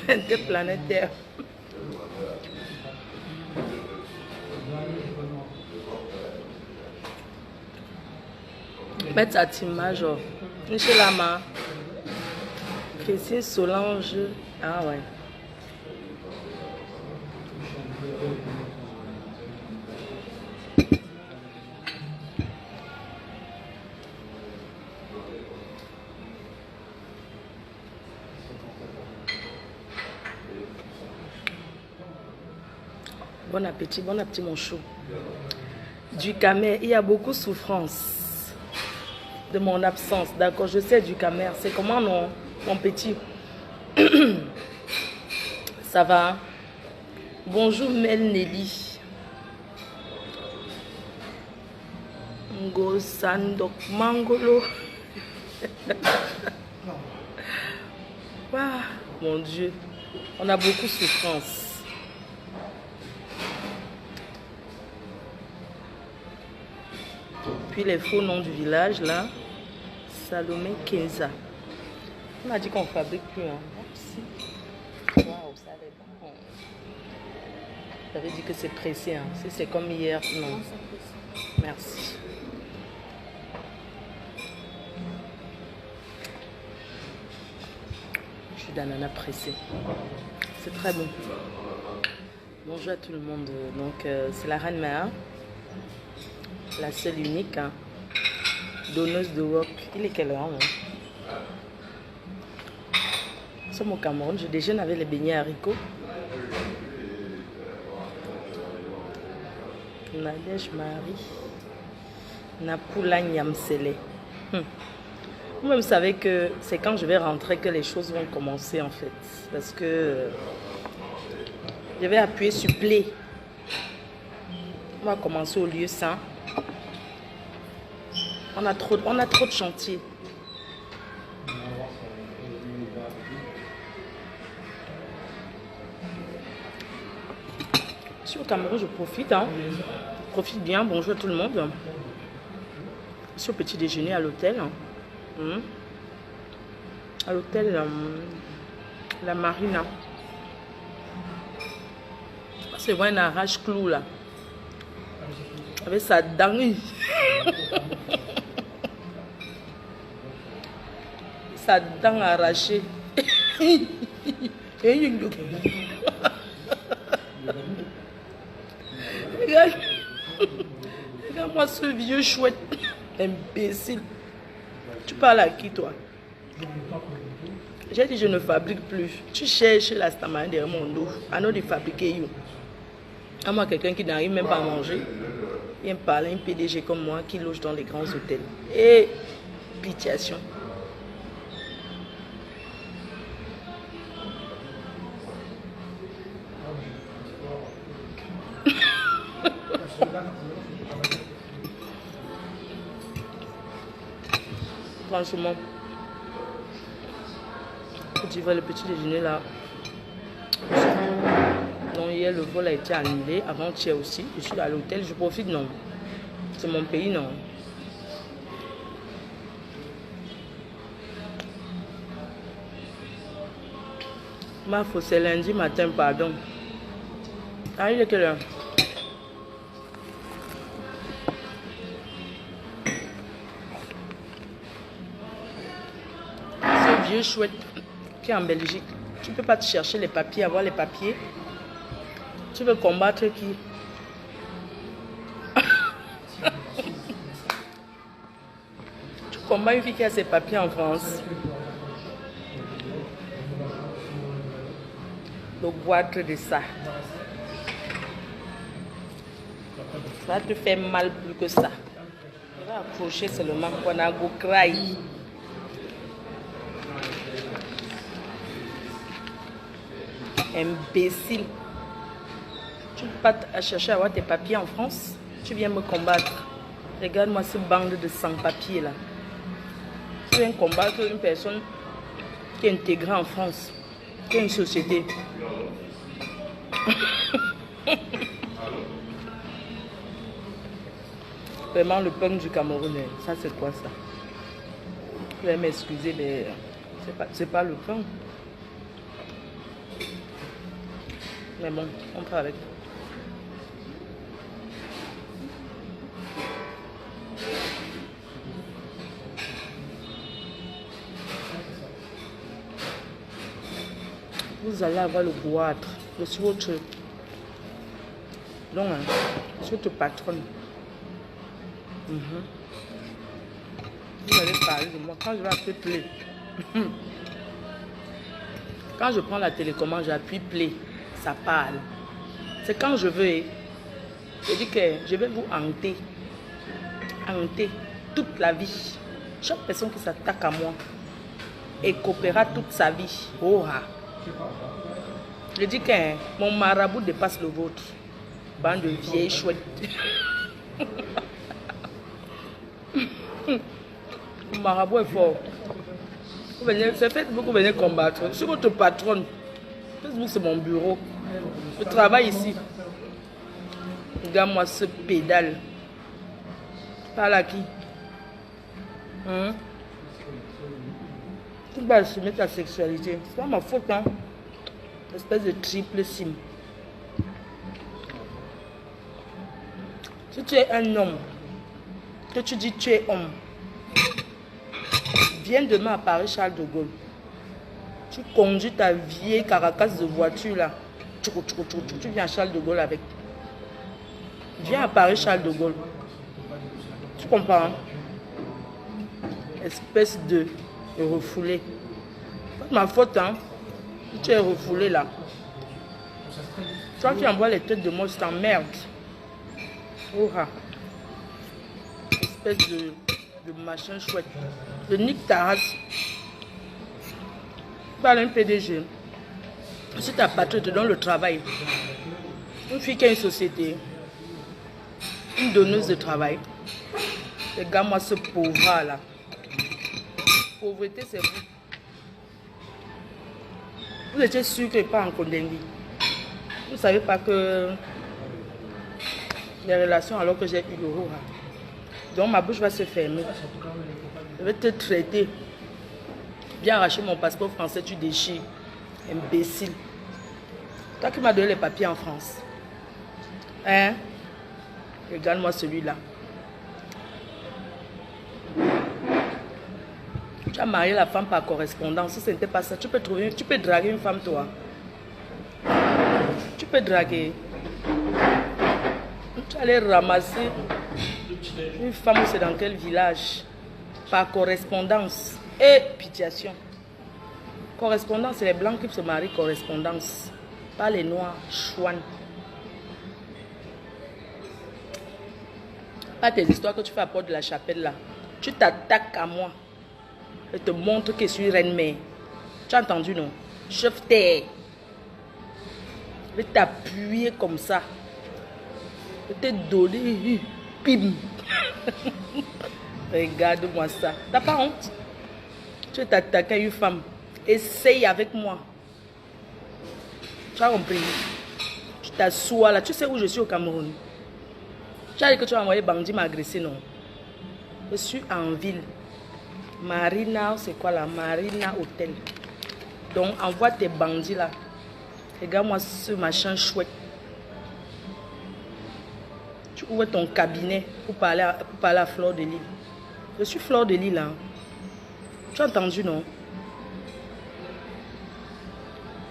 interplanétaire. Mettre sa image. Michel Lama. Christine Solange. Ah ouais. Bon appétit mon chou. Du Camer, il y a beaucoup de souffrance de mon absence. D'accord, je sais du Camer. C'est comment non, mon petit? Ça va? Bonjour Mel Nelly. Ngo Sandok Mangolo. Ah, mon Dieu, on a beaucoup de souffrance. Puis les faux noms du village là, Salomé Kenza. On m'a dit qu'on fabrique plus. Hein. Waouh, ça a l'air bon. J'avais dit que c'est pressé. Hein. Si c'est comme hier, non. Merci. Je suis d'ananas pressé. C'est très bon. Bonjour à tout le monde. Donc c'est la reine Mère. La seule unique, hein. Donneuse de rock. Il est quelle heure? Hein? Nous sommes au Cameroun. Je déjeune avec les beignets haricots. Nadège Marie. Napoula Nyamsele. Vous-même savez que c'est quand je vais rentrer que les choses vont commencer en fait. Parce que je vais appuyer sur play. On va commencer au lieu saint. On a trop de chantiers. Je suis au Cameroun, je profite. Hein. Je profite bien. Bonjour à tout le monde. Je suis au petit déjeuner à l'hôtel. À l'hôtel La Marina. C'est vrai, un arrache-clou là. Avec sa dent. Sa dent arrachée. Regarde-moi ce vieux chouette. Imbécile. Tu parles à qui toi? J'ai dit je ne fabrique plus. Tu cherches la stamina derrière mon dos. À nous de fabriquer you. À moi quelqu'un qui n'arrive même pas à manger. Il me parle un PDG comme moi qui loge dans les grands hôtels. Et pitiation. Franchement, tu vois le petit déjeuner là. Donc hier le vol a été annulé, avant-hier aussi. Je suis à l'hôtel, je profite, non. C'est mon pays, non. Ma faute, c'est lundi matin, pardon. Ah, il est quelle heure? Ce vieux chouette qui est en Belgique. Tu ne peux pas te chercher les papiers, avoir les papiers. Tu veux combattre qui? Tu combats une fille qui a ses papiers en France. Le boîte de ça. Ça va te faire mal plus que ça. Tu vas approcher seulement qu'on a go cry. Imbécile. Tu ne peux pas chercher à avoir tes papiers en France. Tu viens me combattre. Regarde-moi ce bande de sans-papiers là. Tu viens combattre une personne qui est intégrée en France, qui est une société. Vraiment le punk du Cameroun, ça c'est quoi ça? Vous allez m'excuser, mais c'est pas le punk. Mais bon, on fait avec. Vous allez avoir le goitre. Je suis votre... Donc, hein, je suis votre patronne. Vous allez parler de moi. Quand je vais appuyer play. Quand je prends la télécommande, j'appuie play. Ça parle. C'est quand je veux. Je dis que je vais vous hanter. Hanter toute la vie. Chaque personne qui s'attaque à moi écopera toute sa vie. Oh, ah. Je dis que mon marabout dépasse le vôtre. Bande de vieilles chouettes. Mon marabout est fort. C'est Facebook que vous venez combattre. Je suis votre patronne. Facebook, c'est mon bureau. Je travaille ici. Regarde-moi ce pédale. Parle à qui? Tu vas assumer ta sexualité. C'est pas ma faute, hein. Espèce de triple sim. Si tu es un homme, que tu dis tu es homme, viens demain à Paris Charles de Gaulle. Tu conduis ta vieille caracasse de voiture là. Tu viens à Charles de Gaulle avec. Viens à Paris Charles de Gaulle. Tu comprends, hein? Espèce de refoulé. C'est pas ma faute, hein. Tu es refoulé là. Toi qui envoies les têtes de moi, je t'emmerde. Oh, espèce de machin chouette. De nique ta race. Parle un PDG. Si ta patronne te donne le travail, une fille qui a une société, une donneuse de travail, regarde-moi ce pauvre là. Pauvreté, c'est vous. Vous étiez sûr que pas en Kondengi. Vous ne savez pas que les relations alors que j'ai eu l'euro. Donc ma bouche va se fermer. Je vais te traiter. Viens arracher mon passeport français, tu déchires. Imbécile. Toi qui m'as donné les papiers en France. Hein? Regarde-moi celui-là. Tu as marié la femme par correspondance. Si ce n'était pas ça, tu peux draguer une femme, toi. Tu peux draguer. Tu allais ramasser une femme, c'est dans quel village? Par correspondance. Et pitiation. Correspondance, c'est les blancs qui se marient correspondance. Pas les noirs, chouane. Pas tes histoires que tu fais à Porte de la Chapelle là. Tu t'attaques à moi. Je te montre que je suis reine-mère. Tu as entendu, non? Chef-terre. Je vais t'appuyer comme ça. Je vais te donner. Pim. Regarde-moi ça. T'as pas honte? Tu veux t'attaquer à une femme. Essaye avec moi. Tu as compris? Tu t'assois là. Tu sais où je suis au Cameroun? Tu as dit que tu as envoyé bandit m'agresser, non? Je suis en ville. Marina, c'est quoi là? Marina Hôtel. Donc, envoie tes bandits là. Regarde-moi ce machin chouette. Tu ouvres ton cabinet pour parler à Fleur de Lille. Je suis Fleur de Lille, hein. Tu as entendu, non?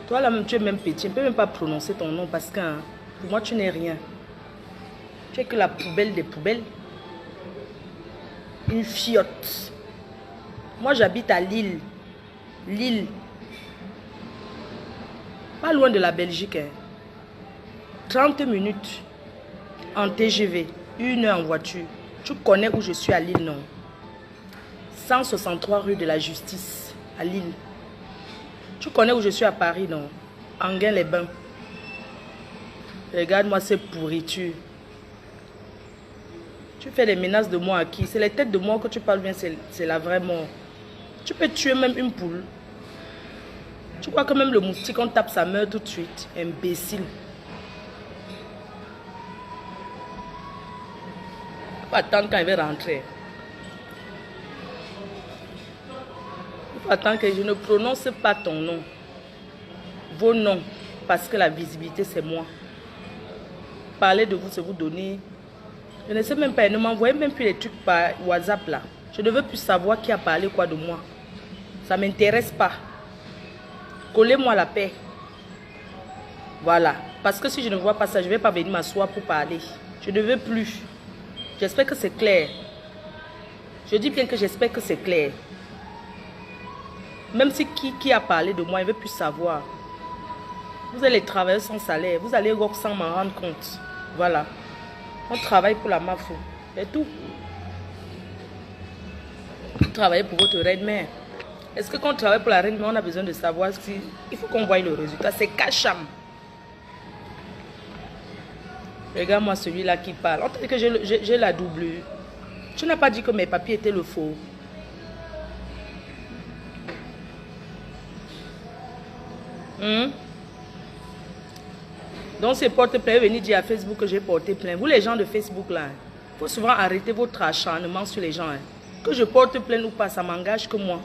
Toi là, tu es même petit. Je ne peux même pas prononcer ton nom parce que hein, pour moi, tu n'es rien. Tu es que la poubelle des poubelles. Une fiotte. Moi, j'habite à Lille. Lille. Pas loin de la Belgique. Hein. 30 minutes en TGV. 1 heure en voiture. Tu connais où je suis à Lille, non? 163 rue de la Justice, à Lille. Tu connais où je suis à Paris, non? Enghien-les-Bains. Regarde-moi ces pourritures. Tu fais des menaces de moi à qui? C'est les têtes de mort que tu parles bien, c'est la vraie mort. Tu peux tuer même une poule. Tu crois que même le moustique, on tape sa meurt tout de suite? Imbécile. Il faut attendre quand il va rentrer. Il faut attendre que je ne prononce pas ton nom. Vos noms. parce que la visibilité, c'est moi. Parler de vous, c'est vous donner. Je ne sais même pas, ne m'envoyez même plus les trucs par WhatsApp là. Je ne veux plus savoir qui a parlé quoi de moi. Ça ne m'intéresse pas. Collez-moi la paix. Voilà. Parce que si je ne vois pas ça, je ne vais pas venir m'asseoir pour parler. Je ne veux plus. J'espère que c'est clair. Je dis bien que j'espère que c'est clair. Même si qui a parlé de moi, il ne veut plus savoir. Vous allez travailler sans salaire. Vous allez voir sans m'en rendre compte. Voilà. On travaille pour la MAFO. C'est tout. Vous travaillez pour votre reine-mère. Est-ce que quand on travaille pour la reine-mère, on a besoin de savoir si... Il faut qu'on voie le résultat. C'est cacham. Regarde-moi celui-là qui parle. On t'a dit que j'ai la doublure. Tu n'as pas dit que mes papiers étaient le faux. Donc c'est porte-plainte, venir dire à Facebook que j'ai porté plainte. Vous les gens de Facebook là, il faut souvent arrêter votre acharnement sur les gens. Hein. Que je porte plainte ou pas, ça m'engage que moi.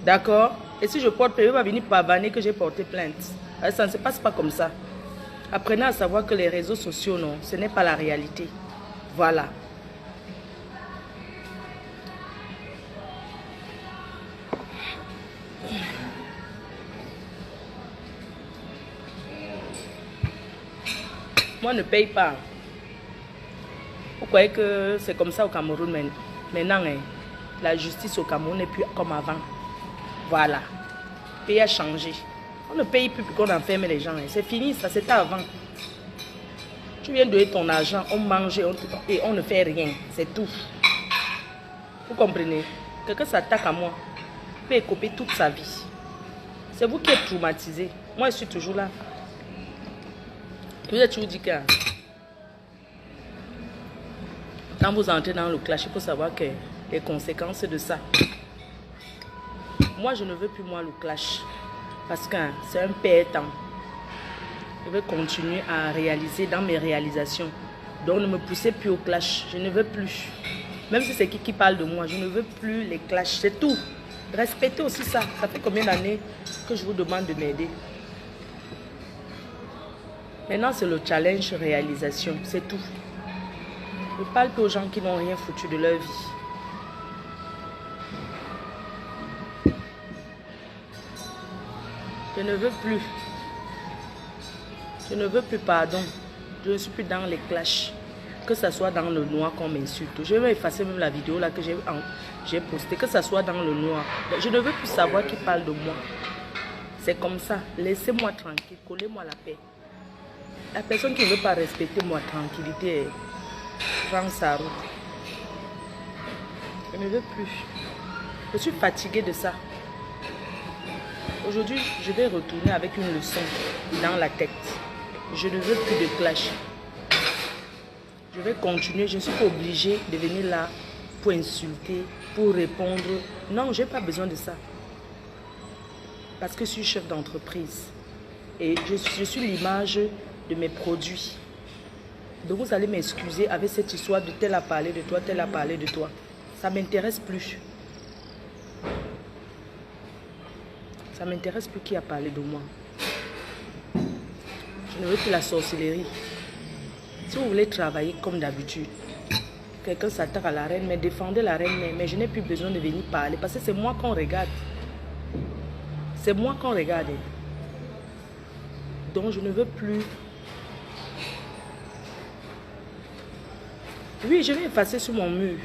D'accord? Et si je porte plainte, il va venir pavaner que j'ai porté plainte. Ça ne se passe pas comme ça. Apprenez à savoir que les réseaux sociaux, non, ce n'est pas la réalité. Voilà. Moi, ne paye pas. Vous croyez que c'est comme ça au Cameroun maintenant, hein, la justice au Cameroun n'est plus comme avant. Voilà. Le pays a changé. On ne paye plus qu'on enferme les gens. Hein. C'est fini, ça c'était avant. Tu viens donner ton argent, on mange et on ne fait rien. C'est tout. Vous comprenez? Quelqu'un s'attaque à moi, peut écoper toute sa vie. C'est vous qui êtes traumatisé. Moi, je suis toujours là. Je vous ai toujours dit que quand vous entrez dans le clash, il faut savoir que les conséquences de ça. Moi, je ne veux plus moi le clash. Parce que c'est un père-temps. Je veux continuer à réaliser dans mes réalisations. Donc, ne me poussez plus au clash. Je ne veux plus. Même si c'est qui parle de moi, je ne veux plus les clashs. C'est tout. Respectez aussi ça. Ça fait combien d'années que je vous demande de m'aider? Maintenant, c'est le challenge réalisation. C'est tout. Je parle plus aux gens qui n'ont rien foutu de leur vie. Je ne veux plus. Je ne veux plus pardon. Je ne suis plus dans les clashs. Que ce soit dans le noir qu'on m'insulte. Je vais effacer même la vidéo là que j'ai postée. Que ce soit dans le noir. Je ne veux plus savoir qui parle de moi. C'est comme ça. Laissez-moi tranquille. Collez-moi la paix. La personne qui ne veut pas respecter ma tranquillité prend sa route. Je ne veux plus. Je suis fatiguée de ça. Aujourd'hui, je vais retourner avec une leçon dans la tête. Je ne veux plus de clash. Je vais continuer. Je ne suis pas obligée de venir là pour insulter, pour répondre. Non, je n'ai pas besoin de ça. Parce que je suis chef d'entreprise. Et je suis l'image de mes produits. Donc vous allez m'excuser avec cette histoire de tel a parlé de toi, tel a parlé de toi. Ça ne m'intéresse plus. Ça ne m'intéresse plus qui a parlé de moi. Je ne veux plus la sorcellerie. Si vous voulez travailler comme d'habitude, quelqu'un s'attaque à la reine, mais défendez la reine, mais je n'ai plus besoin de venir parler parce que c'est moi qu'on regarde. C'est moi qu'on regarde. Donc je ne veux plus. Oui, je vais effacer sur mon mur.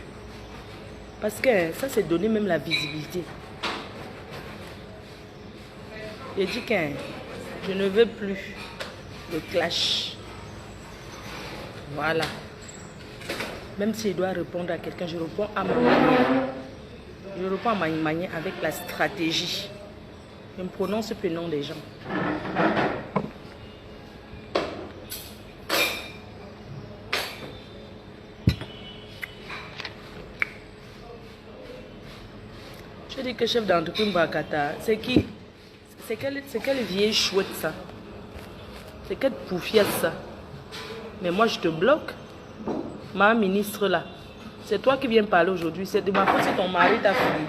Parce que ça, c'est donner même la visibilité. J'ai dit que je ne veux plus le clash. Voilà. Même si je dois répondre à quelqu'un, je réponds à ma manière. Je réponds à ma manière avec la stratégie. Je ne prononce plus le nom des gens. Je dis que chef d'entreprise Mbakata, c'est qui? C'est quelle vieille chouette ça? C'est quelle poufiette ça? Mais moi je te bloque. Ma ministre là. C'est toi qui viens parler aujourd'hui. C'est de ma faute si ton mari t'a fini.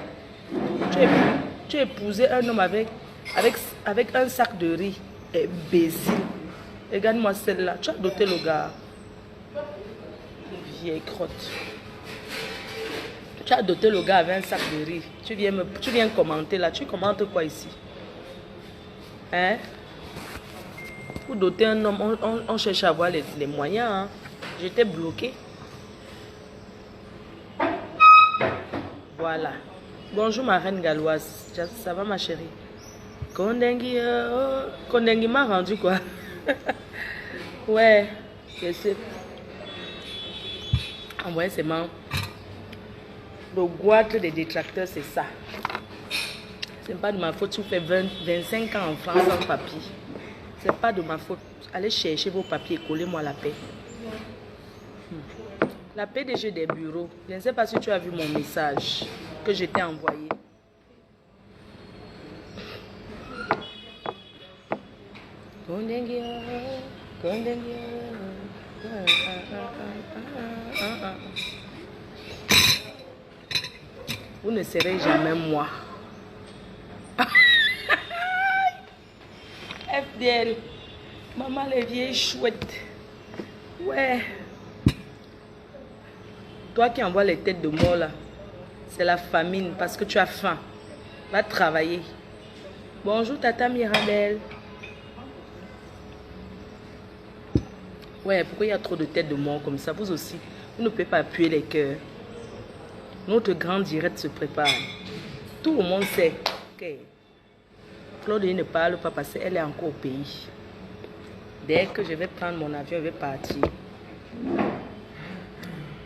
Tu as épousé un homme avec un sac de riz. Imbécile. Regarde-moi celle-là. Tu as doté le gars. Vieille crotte. Tu as doté le gars avec un sac de riz. Tu viens commenter là. Tu commentes quoi ici? Hein? Pour doter un homme, on cherche à avoir les moyens. Hein? J'étais bloqué. Voilà. Bonjour ma reine galloise. Ça va ma chérie? Kondengi m'a rendu quoi? Ouais, je sais. Envoyer c'est marrant. Le goitre des détracteurs, c'est ça. C'est pas de ma faute. Tu fais 25 ans en France sans papier. C'est pas de ma faute. Allez chercher vos papiers et collez-moi la paix. La PDG des bureaux. Je ne sais pas si tu as vu mon message que je t'ai envoyé. Vous ne serez jamais moi. FDL. Maman les vieilles chouettes. Ouais. Toi qui envoies les têtes de mort là. C'est la famine parce que tu as faim. Va travailler. Bonjour Tata Mirabelle. Ouais, pourquoi il y a trop de têtes de mort comme ça? Vous aussi, vous ne pouvez pas appuyer les cœurs. Notre grande direct se prépare. Tout le monde sait que Claudine ne parle pas parce qu'elle est encore au pays. Dès que je vais prendre mon avion, je vais partir.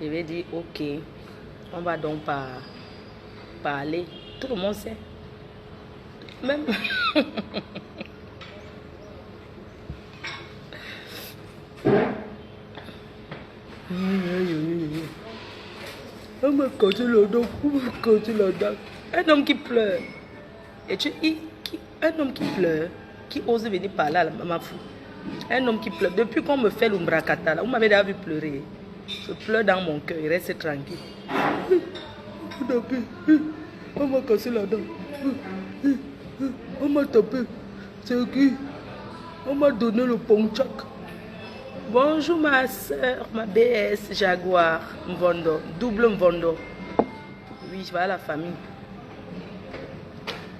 Je vais dire, ok, on va donc parler. Tout le monde sait. Même... On m'a cassé le dos, on m'a cassé la dent. Un homme qui pleure. Un homme qui pleure, qui ose venir parler à ma fou. Un homme qui pleure. Depuis qu'on me fait l'umbrakata, là, vous m'avez déjà vu pleurer. Je pleure dans mon cœur, il reste tranquille. On m'a cassé la dent. On m'a tapé. C'est qui? On m'a donné le ponchak. Bonjour ma soeur, ma BS Jaguar Mvondo, double Mvondo. Oui, je vais à la famille.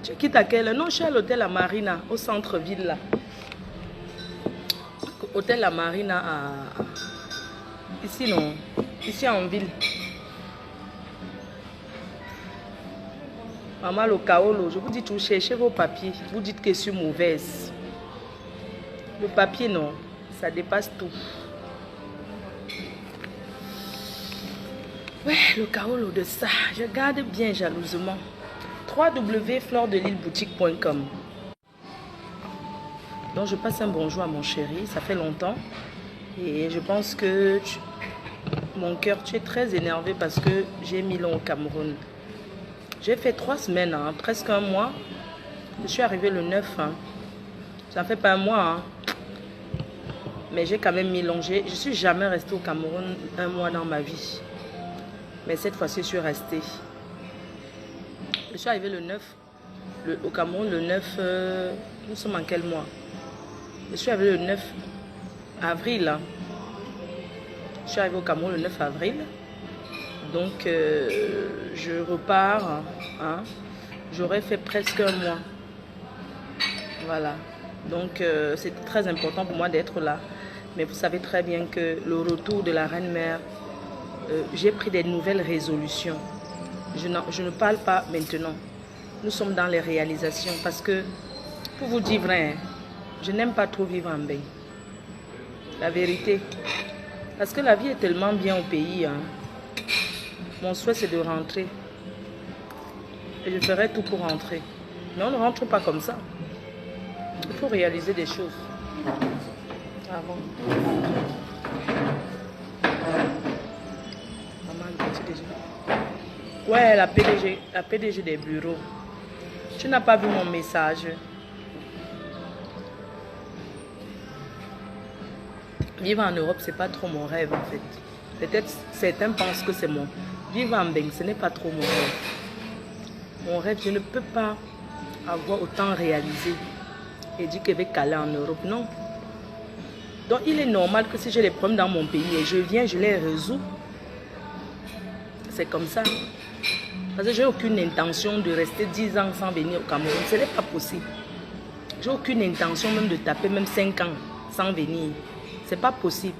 Tu quittes à quelle heure? Non, je suis à l'hôtel La Marina, au centre-ville là. Hôtel La Marina à... Ici non, ici en ville. Maman le Kaolo, je vous dis tout, cherchez vos papiers. Vous dites que je suis mauvaise. Le papier non. Ça dépasse tout. Ouais, le Kaolo de ça. Je garde bien jalousement. www.floredelileboutique.com. Donc je passe un bonjour à mon chéri. Ça fait longtemps. Et je pense que mon cœur, tu es très énervé parce que j'ai mis long au Cameroun. J'ai fait 3 semaines, hein, presque un mois. Je suis arrivée le 9. Hein. Ça ne fait pas un mois. Hein. Mais j'ai quand même mis long. Je ne suis jamais restée au Cameroun un mois dans ma vie. Mais cette fois-ci, je suis restée. Je suis arrivée le 9. Au Cameroun, le 9... nous sommes en quel mois? Je suis arrivée le 9 avril. Hein. Je suis arrivée au Cameroun le 9 avril. Donc, je repars. Hein. J'aurais fait presque un mois. Voilà. Donc, c'est très important pour moi d'être là. Mais vous savez très bien que le retour de la Reine-Mère, j'ai pris des nouvelles résolutions. Je ne parle pas maintenant. Nous sommes dans les réalisations parce que, pour vous dire vrai, je n'aime pas trop vivre en bain. La vérité. Parce que la vie est tellement bien au pays. Hein. Mon souhait, c'est de rentrer. Et je ferai tout pour rentrer. Mais on ne rentre pas comme ça. Il faut réaliser des choses. Avant. Maman, le petit déjeuner. Ouais, la PDG des bureaux. Tu n'as pas vu mon message. Vivre en Europe, c'est pas trop mon rêve en fait. Peut-être certains pensent que c'est mon... Vivre en Beng, ce n'est pas trop mon rêve. Mon rêve, je ne peux pas avoir autant réalisé et dit qu'elle va caler en Europe. Non. Donc il est normal que si j'ai des problèmes dans mon pays et je viens, je les résous. C'est comme ça. Parce que j'ai aucune intention de rester 10 ans sans venir au Cameroun. Ce n'est pas possible. J'ai aucune intention même de taper même 5 ans sans venir. C'est pas possible.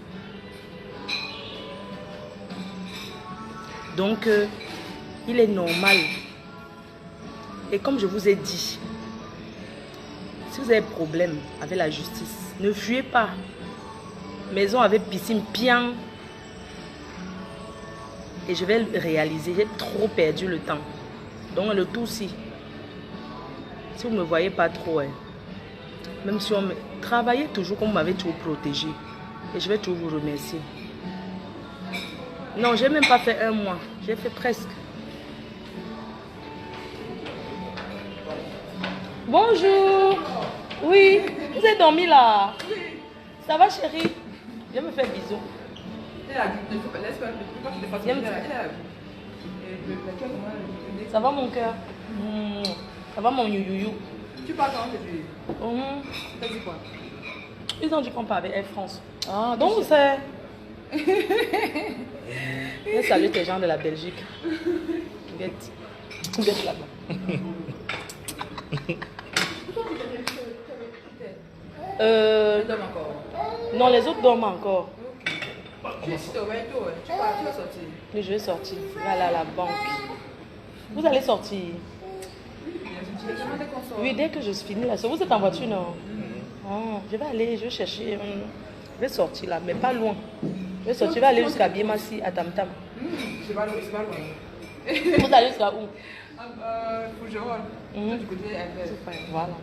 Donc, il est normal. Et comme je vous ai dit, si vous avez problème avec la justice, ne fuyez pas. Maison avec piscine bien. Et je vais le réaliser. J'ai trop perdu le temps. Donc le tout si vous ne me voyez pas trop, hein, même si on me... Travaillez toujours comme vous m'avez toujours protégé. Et je vais toujours vous remercier. Non, je n'ai même pas fait 1 mois. J'ai fait presque. Bonjour. Oui, vous avez dormi là? Ça va chérie? Viens me faire bisous. Ça va mon cœur? Ça va mon youyou? Tu parles comment t'as dit quoi? Ils ont dit qu'on parlait Air France. Ah, donc c'est... Je salue tes gens de la Belgique. Guette là-bas. Non, les autres dorment encore. Tu vas sortir. Oui, je vais sortir. Là, la banque. Vous allez sortir? Oui, dès que je finis là. Vous êtes en voiture, non? Oh, je vais aller, je vais chercher. Je vais sortir là, mais pas loin. Je vais sortir, je vais aller jusqu'à Biemassi, à Tam Tam. C'est pas loin. Vous allez jusqu'à où? Fougerolles. Du côté Voilà.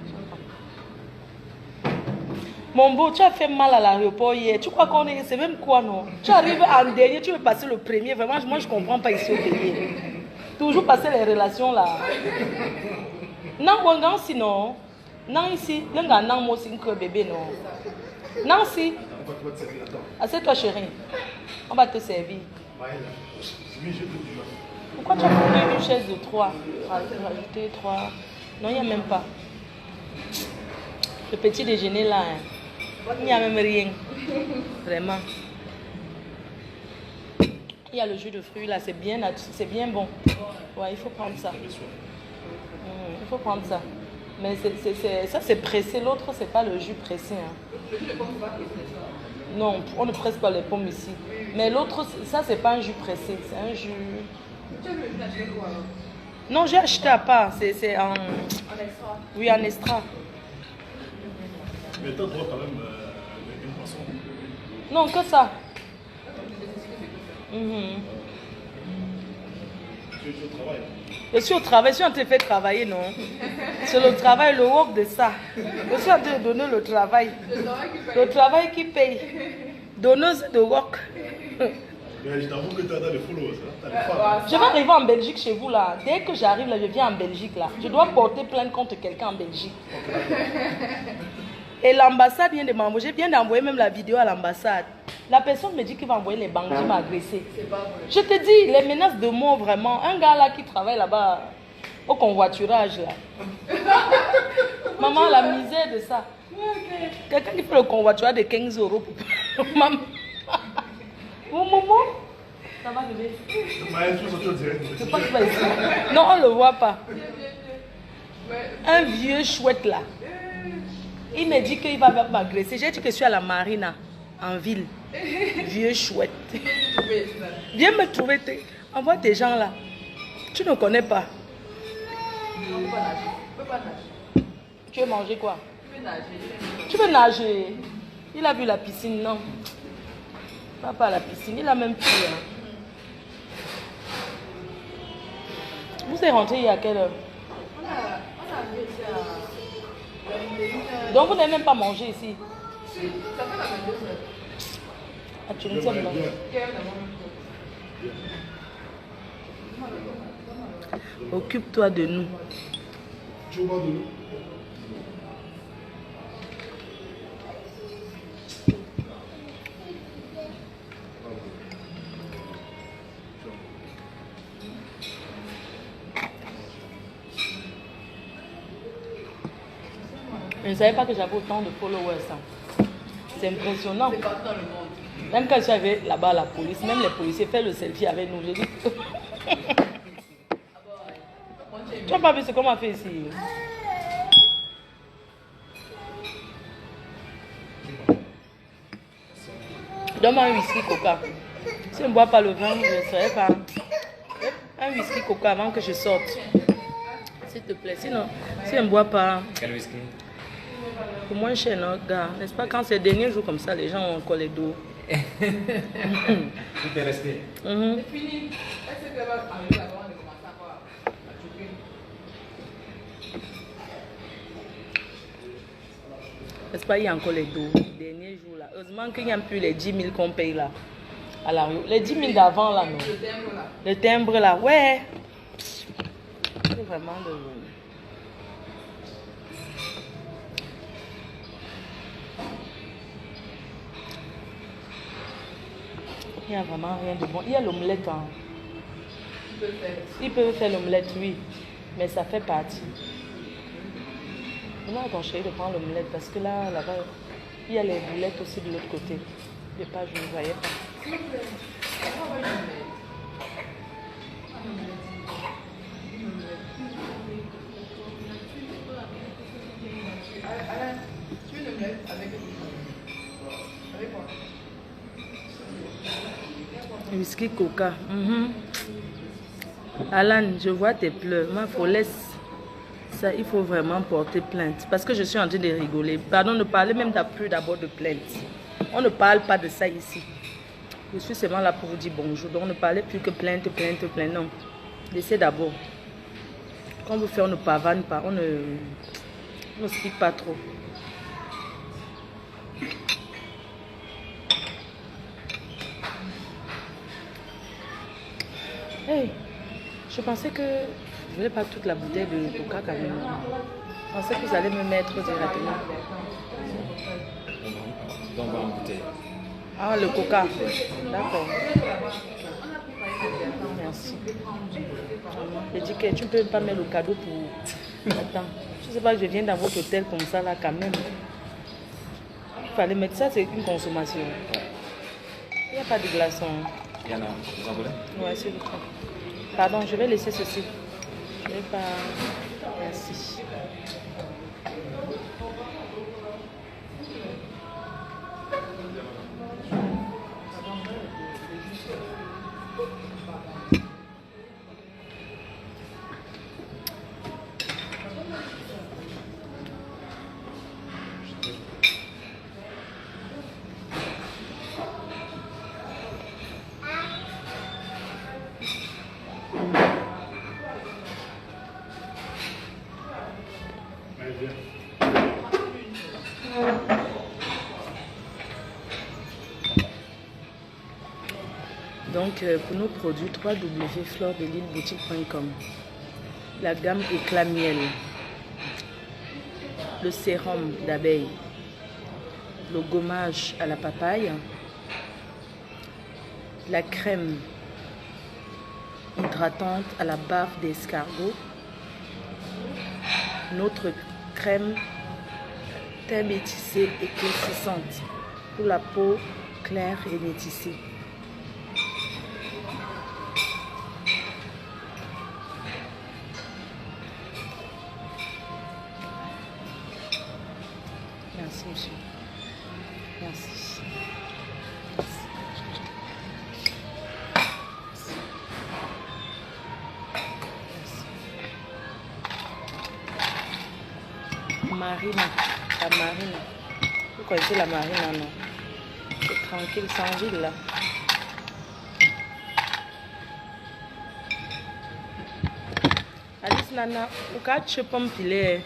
Mon beau, tu as fait mal à l'aéroport hier. Tu crois qu'on est... C'est même quoi, non? Tu arrives en dernier, tu veux passer le premier. Vraiment, moi, je ne comprends pas ici au pays. Toujours passer les relations là. Non, bon, sinon. Non, ici. Non, non, moi aussi, un bébé, non. Non, si. Assieds-toi, chérie. On va te servir. Pourquoi tu as pris une chaise de 3? Rajouter 3. Non, il n'y a même pas. Le petit déjeuner là, hein. Il n'y a même rien. Vraiment. Il y a le jus de fruits là, c'est bien bon. Ouais, il faut prendre ça. Il faut prendre ça. Mais ça c'est pressé, l'autre c'est pas le jus pressé. Hein. Non, on ne presse pas les pommes ici. Mais l'autre, ça c'est pas un jus pressé, c'est un jus... Non, j'ai acheté à part, c'est en... extra. Oui, en extra. Mais toi, quand même une poisson. Non, que ça. Tu es au travail. Je suis au travail, je suis en train de faire travailler, non? C'est le travail, le work de ça. Je suis en train de donner le travail. Le travail qui paye. Donneuse de work. Mais je t'avoue que tu as des followers. Hein? Je vais arriver en Belgique chez vous là. Dès que j'arrive là, je viens en Belgique là. Je dois porter plainte contre quelqu'un en Belgique. Et l'ambassade vient de m'envoyer. Je viens d'envoyer même la vidéo à l'ambassade. La personne me dit qu'il va envoyer les bandits m'agresser. Je te dis, les menaces de mort vraiment. Un gars là qui travaille là-bas au convoiturage là. Maman, la misère de ça. Quelqu'un qui fait le convoiturage de 15 €. Maman. Mon maman. Ça va lever. Je pense pas ici. Non, on ne le voit pas. Un vieux chouette là. Il me dit qu'il va m'agresser. J'ai dit que je suis à la marina, en ville. Vieux chouette. Viens me trouver. Envoie tes gens là. Tu ne connais pas. Tu veux manger quoi? Tu veux nager? Il a vu la piscine, non? Pas à la piscine, il a même pris. Hein. Vous êtes rentré il y a quelle heure? On a arrivé ici à... Donc vous n'avez même pas mangé ici? Si, ça fait la 22 heures. Ah, tu ne sais pas. Occupe-toi de nous. Tu vois de nous? Je ne savais pas que j'avais autant de followers. Ça. C'est impressionnant. C'est partout dans le monde. Même quand je suis arrivée là-bas à la police, même les policiers font le selfie avec nous. J'ai dit, tu n'as pas vu ce qu'on m'a fait ici? Donne-moi un whisky coca. Si je ne bois pas le vin, je ne serai pas. Un whisky coca avant que je sorte. S'il te plaît. Sinon, si je ne bois pas. Quel whisky? C'est moins cher, non, gars. N'est-ce pas, quand c'est les derniers jours comme ça, les gens ont encore les dos. Tu peux rester. C'est fini. Est-ce que tu vas arriver là-bas avant de commencer encore à choquer? N'est-ce pas, il y a encore les dos. Les derniers jours là. Heureusement qu'il n'y a plus les 10 000 qu'on paye là. À la rue. Les 10 000 d'avant là, non. Le timbre là. Le timbre là, ouais. C'est vraiment de. Il n'y a vraiment rien de bon. Il y a l'omelette. Hein. Tu peux le faire. Ils peuvent faire l'omelette, oui. Mais ça fait partie. Demande à ton chéri de prendre l'omelette parce que là-bas, il y a les boulettes aussi de l'autre côté. Les pages, je ne voyais pas. Alain, tu veux une omelette avec quoi? Whisky coca. Alan, je vois tes pleurs. Moi, il faut laisser ça. Il faut vraiment porter plainte. Parce que je suis en train de rigoler. Pardon, ne parlez même plus d'abord de plainte. On ne parle pas de ça ici. Je suis seulement là pour vous dire bonjour. Donc, ne parlez plus que plainte, plainte, plainte. Non. Laissez d'abord. Quand vous faites, on ne pavane pas. On ne explique pas trop. Hey, je pensais que je voulais pas toute la bouteille de coca quand même. Je pensais que vous allez me mettre directement. Donc, on va goûter. Ah, le coca. D'accord. Merci. Je dis que tu ne peux pas mettre le cadeau pour... Attends. Je ne sais pas que je viens dans votre hôtel comme ça là quand même. Il fallait mettre ça, c'est une consommation. Il n'y a pas de glaçons. Il y en a, vous en voulez? Ouais, s'il vous plaît. Pardon, je vais laisser ceci. Je vais pas... Merci. Donc, pour nos produits, www.fleurbelilleboutique.com. La gamme éclat miel, le sérum d'abeille, le gommage à la papaye, la crème hydratante à la bave d'escargot, notre crème thé métissée éclaircissante pour la peau claire et métissée. Merci, monsieur. Merci. Marine, la marine. Vous connaissez la marine, non? C'est tranquille, sans ville là. Alice Nana, pourquoi tu peux me piler?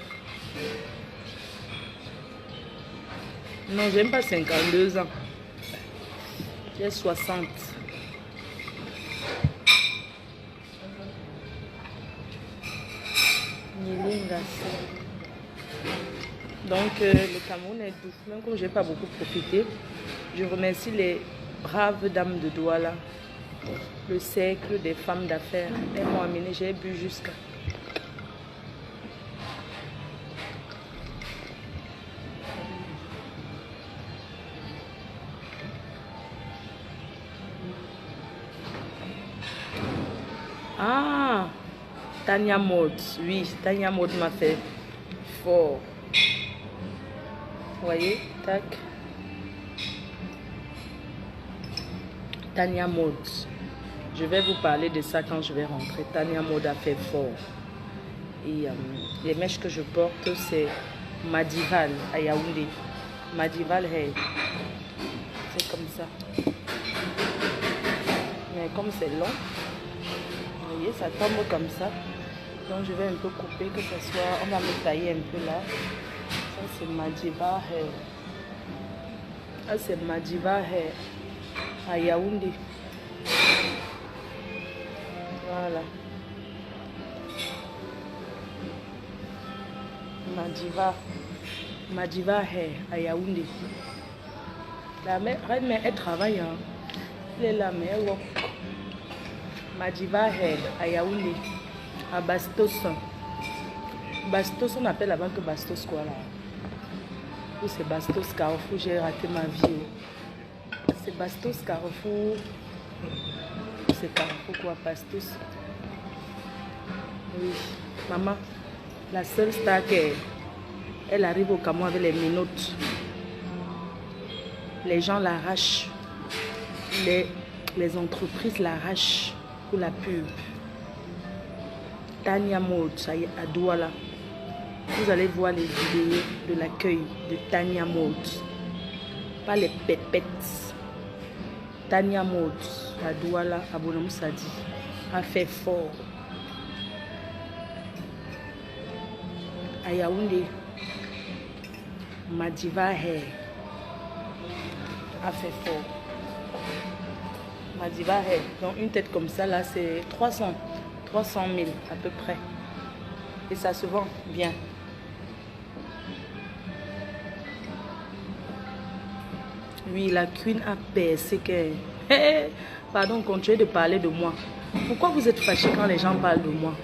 Non, j'aime pas 52 ans. J'ai 60. Donc, le Cameroun est doux. Même comme je n'ai pas beaucoup profité, je remercie les braves dames de Douala, le cercle des femmes d'affaires. Elles m'ont amené, j'ai bu jusqu'à. Tania Mode, oui, Tania Mode m'a fait fort. Vous voyez, tac. Tania Mode. Je vais vous parler de ça quand je vais rentrer. Tania Mode a fait fort. Et les mèches que je porte, c'est Madival à Yaoundé. Madival Hair. C'est comme ça. Mais comme c'est long, vous voyez, ça tombe comme ça. Donc je vais un peu couper, que ce soit, on va me tailler un peu là. Ça c'est Madiva Hair. Ça c'est Madiva Hair à Yaoundé. Voilà. Madiva Hair à Yaoundé. La mère, elle travaille. Hein. Elle est la mère. Madiva Hair à Yaoundé. À Bastos. Bastos, on appelle là-bas que Bastos quoi là. Ou c'est Bastos Carrefour, j'ai raté ma vie. C'est Bastos Carrefour. C'est Carrefour quoi, Bastos. Oui, maman, la seule star elle arrive au Cameroun avec les minottes. Les gens l'arrachent. Les entreprises l'arrachent pour la pub. Tania Mode, ça y est, à Douala. Vous allez voir les vidéos de l'accueil de Tania Mode. Pas les pépettes. Tania Mode, à Douala, à Bonamoussadi, a fait fort. À Yaoundé, Madiva Hair a fait fort. Madiva Hair, donc une tête comme ça là, c'est 300 000 à peu près. Et ça se vend bien. Oui, la queen a percé que... Pardon, continuez de parler de moi. Pourquoi vous êtes fâchés quand les gens parlent de moi?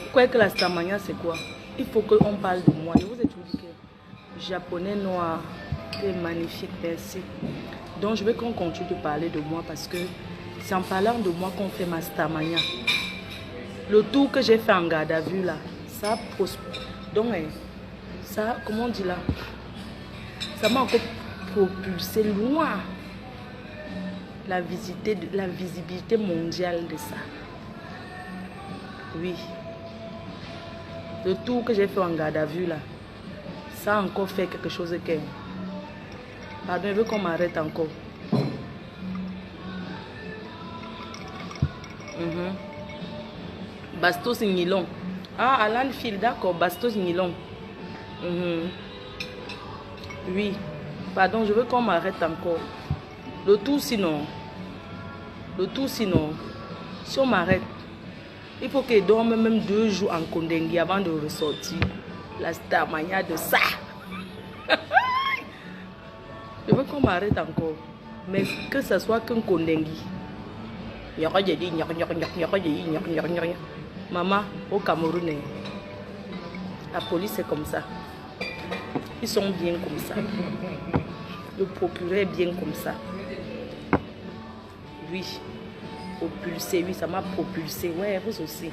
Pourquoi que la Starmania c'est quoi? Il faut qu'on parle de moi. Je vous ai toujours dit que japonais noir, c'est magnifique, merci. Donc je veux qu'on continue de parler de moi parce que c'est en parlant de moi qu'on fait ma Starmania. Le tour que j'ai fait en garde à vue là, ça donc ça, comment on dit là, ça m'a encore propulsé loin la visibilité mondiale de ça. Oui. Le tour que j'ai fait en garde à vue là, ça a encore fait quelque chose que... Pardon, je veux qu'on m'arrête encore. Bastos Nylon. Ah, Alan Phil, d'accord, Bastos Nylon. Oui. Pardon, je veux qu'on m'arrête encore. Le tout sinon, si on m'arrête, il faut qu'il dorme même 2 jours en Kondengui avant de ressortir. La Starmania de ça. Je veux qu'on m'arrête encore. Mais que ce soit qu'un Kondengui. Maman, au Cameroun, la police c'est comme ça. Ils sont bien comme ça. Le procureur est bien comme ça. Oui. Propulsé, oui, ça m'a propulsé. Ouais, vous aussi.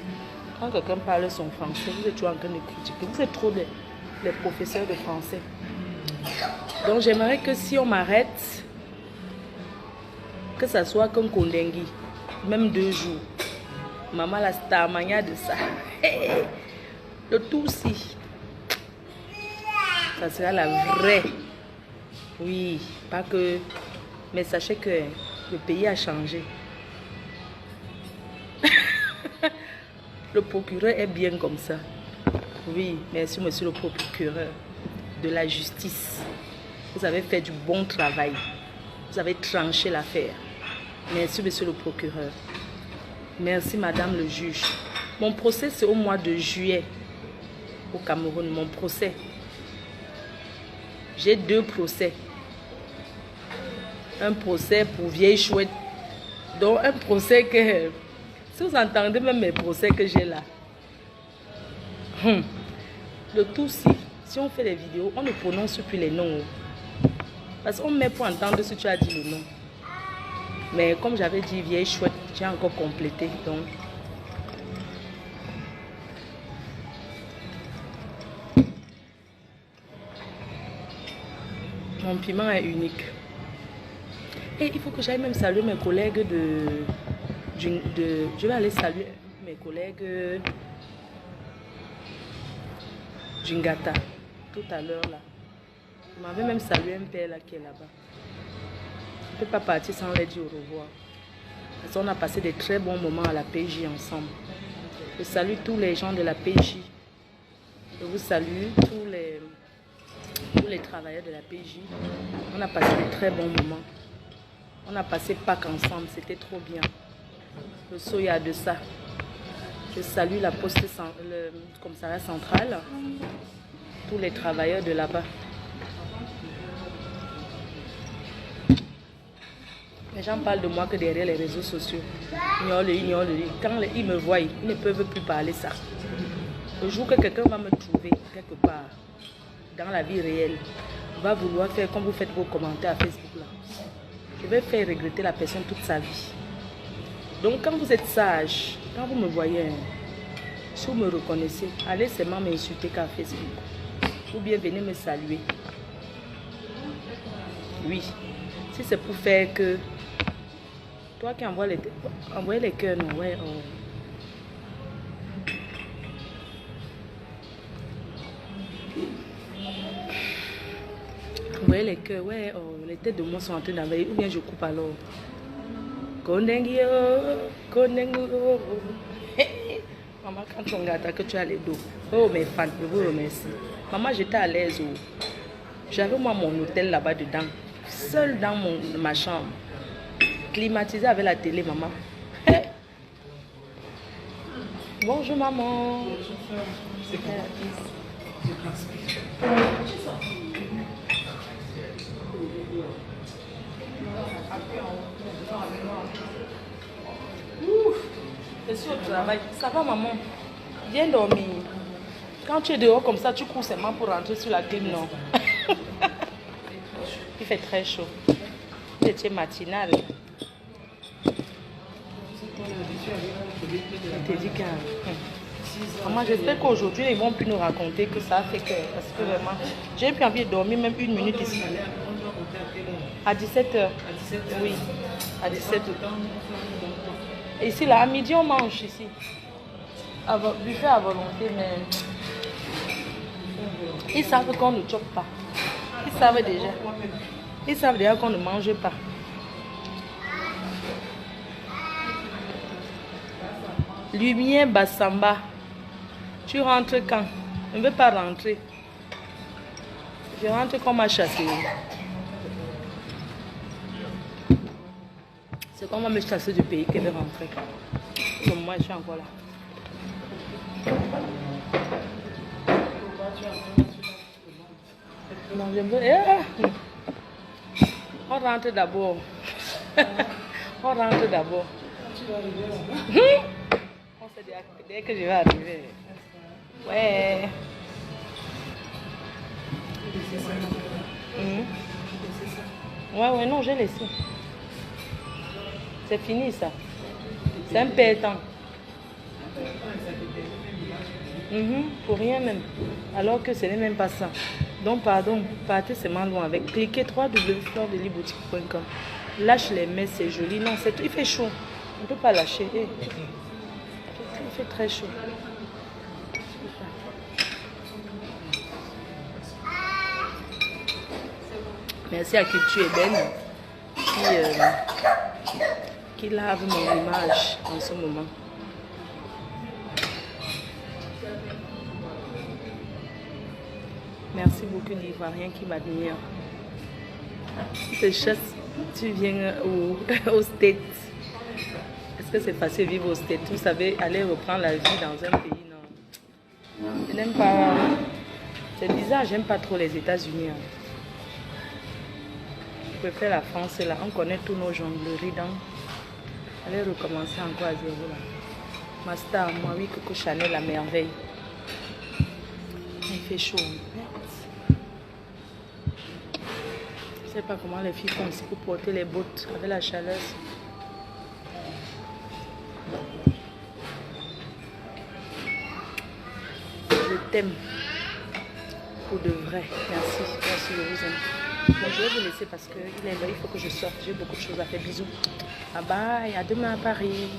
Quand quelqu'un parle son français, vous êtes toujours en train de critiquer. Vous êtes trop les professeurs de français. Donc j'aimerais que si on m'arrête, que ça soit comme Kondengui, même 2 jours. Maman, la Starmania de ça. Le tout si. Ça sera la vraie. Oui, pas que... Mais sachez que le pays a changé. Le procureur est bien comme ça. Oui, merci monsieur le procureur de la justice. Vous avez fait du bon travail. Vous avez tranché l'affaire. Merci monsieur le procureur. Merci madame le juge. Mon procès c'est au mois de juillet au Cameroun. Mon procès. J'ai 2 procès. Un procès pour vieille chouette. Donc un procès que... Si vous entendez même mes procès que j'ai là. Le tout si on fait les vidéos, on ne prononce plus les noms. Parce qu'on met pour entendre si tu as dit le nom. Mais comme j'avais dit vieille chouette, j'ai encore complété. Donc Mon piment est unique. Et il faut que j'aille même saluer mes collègues je vais aller saluer mes collègues d'Ingata tout à l'heure là. Je m'avais même salué un père là qui est là-bas. Je ne peux pas partir sans leur dire au revoir. Parce qu'on a passé de très bons moments à la PJ ensemble. Je salue tous les gens de la PJ. Je vous salue, tous les travailleurs de la PJ. On a passé de très bons moments. On a passé Pâques ensemble, c'était trop bien. Le soya de ça. Je salue la poste, le commissariat central, tous les travailleurs de là-bas. Les gens parlent de moi que derrière les réseaux sociaux. Quand ils me voient, ils ne peuvent plus parler ça. Le jour que quelqu'un va me trouver quelque part, dans la vie réelle, va vouloir faire comme vous faites vos commentaires à Facebook là. Je vais faire regretter la personne toute sa vie. Donc quand vous êtes sage, quand vous me voyez, si vous me reconnaissez, allez seulement m'insulter qu'à Facebook. Ou bien venez me saluer. Oui. Si c'est pour faire que... Toi qui envoies les cœurs, non, ouais. Oh. Vous voyez les cœurs, ouais, oh, les têtes de moi sont en train d'envahir, ou bien je coupe alors. Kondengio, Kondengio. Maman, quand on regarde que tu as les dos. Oh, mes fans, je vous remercie. Maman, j'étais à l'aise. J'avais moi mon hôtel là-bas dedans. Seul dans ma chambre. Climatisé avec la télé, maman. Bonjour, maman. C'est sûr au travail. Ça va, maman? Viens dormir. Quand tu es dehors comme ça, tu cours seulement pour rentrer sur la clim, non? Il fait très chaud. C'était matinal. Je te dis que... Maman, j'espère qu'aujourd'hui, ils vont plus nous raconter que ça a fait que... Parce que vraiment, j'ai plus envie de dormir même une minute ici. À 17h. Oui, à 17h. Ici, là, à midi, on mange ici. Buffet à volonté, mais... Ils savent qu'on ne chope pas. Ils savent déjà. Ils savent déjà qu'on ne mange pas. Lumière Bassamba. Tu rentres quand? Je ne veux pas rentrer. Je rentre comme à chasser. C'est comme on va me chasser du pays qu'elle veut rentrer. Comme moi, je suis encore là. Non, je veux... On rentre d'abord. On rentre d'abord. On sait dès que je vais arriver. Ouais. Ouais, non, j'ai laissé. C'est fini ça. C'est un pétant. Pour rien même. Alors que ce n'est même pas ça. Donc pardon, partez seulement loin avec. Cliquez www.fleuredeliboutique.com. Lâche les mains, c'est joli. Non, il fait chaud. On ne peut pas lâcher. Il fait très chaud. Merci à Culture Ébène qui lave mon image en ce moment. Merci beaucoup d'Ivoiriens qui m'admirent. Tu viens au States. Est-ce que c'est facile de vivre au States? Vous savez, aller reprendre la vie dans un pays, non. Je n'aime pas... C'est bizarre, j'aime pas trop les États-Unis. Je préfère la France, là. On connaît tous nos jongleries, donc... Allez recommencer encore à zéro, là. Ma star, moi, oui, Coco Chanel, la merveille. Il fait chaud. Je ne sais pas comment les filles font ici pour porter les bottes avec la chaleur. Je t'aime pour de vrai. Merci, merci, je vous aime. je vais vous laisser parce qu'il est là, il faut que je sorte. J'ai beaucoup de choses à faire. Bisous. Bye bye. À demain à Paris.